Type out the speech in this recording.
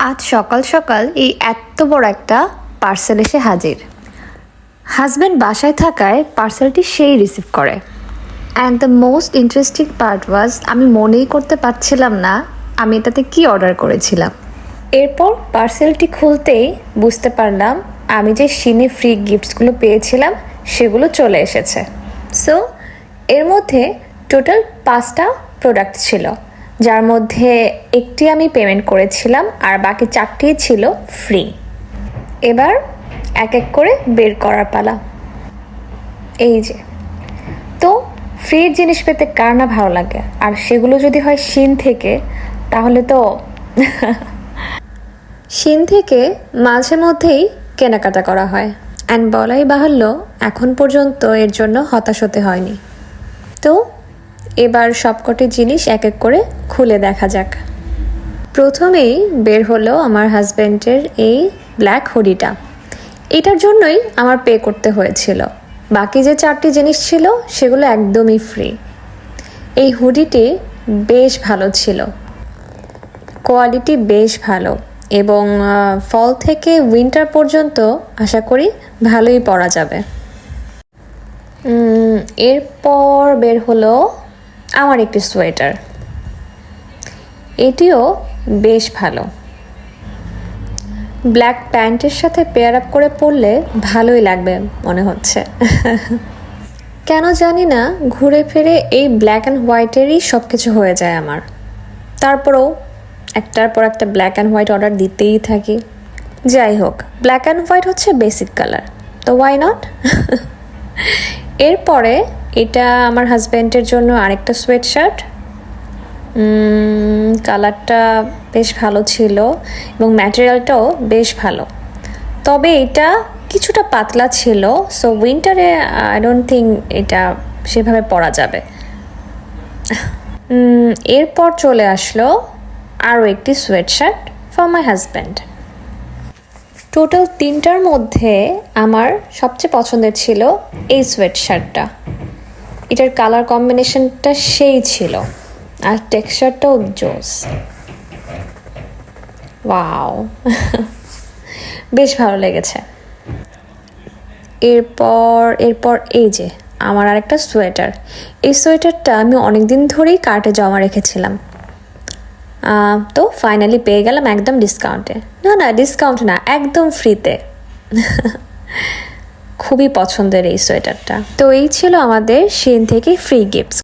আজ সকাল সকাল এই এত বড় একটা পার্সেল এসে হাজির। হাজব্যান্ড বাসায় থাকায় পার্সেলটি সেই রিসিভ করে। And the most interesting part ওয়াজ, আমি মনেই করতে পারছিলাম না আমি এটাতে কি অর্ডার করেছিলাম। এরপর পার্সেলটি খুলতেই বুঝতে পারলাম আমি যে শিনে ফ্রি গিফটসগুলো পেয়েছিলাম সেগুলো চলে এসেছে। সো এর মধ্যে টোটাল 5টা প্রোডাক্ট ছিল, যার মধ্যে একটি আমি পেমেন্ট করেছিলাম আর বাকি 4টি ছিল ফ্রি। এবার এক এক করে বের করার পালা। এই যে, তো ফ্রির জিনিস পেতে কার না ভালো লাগে, আর সেগুলো যদি হয় শিন থেকে, তাহলে তো শিন থেকে মাঝে মধ্যেই কেনাকাটা করা হয়। অ্যান্ড বলাই বাহুল্য, এখন পর্যন্ত এর জন্য হতাশ হতে হয়নি। তো এবার সবকটি জিনিস এক এক করে খুলে দেখা যাক। প্রথমেই বের হলো আমার হাজব্যান্ডের এই ব্ল্যাক হুডিটা। এটার জন্যই আমার পে করতে হয়েছিল, বাকি যে 4টি জিনিস ছিল সেগুলো একদমই ফ্রি। এই হুডিটি বেশ ভালো ছিল, কোয়ালিটি বেশ ভালো, এবং ফল থেকে উইন্টার পর্যন্ত আশা করি ভালোই পরা যাবে। এরপর বের হলো আমার একটি সোয়েটার। এটিও বেশ ভালো, ব্ল্যাক প্যান্টের সাথে পেয়ার আপ করে পরলে ভালোই লাগবে মনে হচ্ছে। কেন জানি না, ঘুরে ফিরে এই ব্ল্যাক অ্যান্ড হোয়াইটেরই সব কিছু হয়ে যায় আমার। তারপরেও একটার পর একটা ব্ল্যাক অ্যান্ড হোয়াইট অর্ডার দিতেই থাকি। যাই হোক, ব্ল্যাক অ্যান্ড হোয়াইট হচ্ছে বেসিক কালার, তো ওয়াই নট। এরপরে এটা আমার হাজব্যান্ডের জন্য আরেকটা সোয়েট শার্ট। কালারটা বেশ ভালো ছিল এবং ম্যাটেরিয়ালটাও বেশ ভালো, তবে এটা কিছুটা পাতলা ছিল। সো উইন্টারে আই ডোন্ট থিঙ্ক এটা সেভাবে পরা যাবে। এরপর চলে আসলো আরও একটি sweatshirt for my husband. Total 3টার মধ্যে আমার সবচেয়ে পছন্দের ছিল এই সোয়েট শার্টটা। এটার কালার কম্বিনেশনটা সেই ছিল, আর টেক্সচারটাও জোস। ওয়াও, বেশ ভালো লেগেছে। এরপর এই যে আমার আরেকটা সোয়েটার। এই সোয়েটারটা আমি অনেকদিন ধরেই কার্টে জমা রেখেছিলাম, তো ফাইনালি পেয়ে গেলাম একদম ডিসকাউন্টে। না ডিসকাউন্ট না, একদম ফ্রিতে। খুবই পছন্দের এই সোয়েটারটা। তো এই ছিল আমাদের শিন থেকে ফ্রি গিফটস।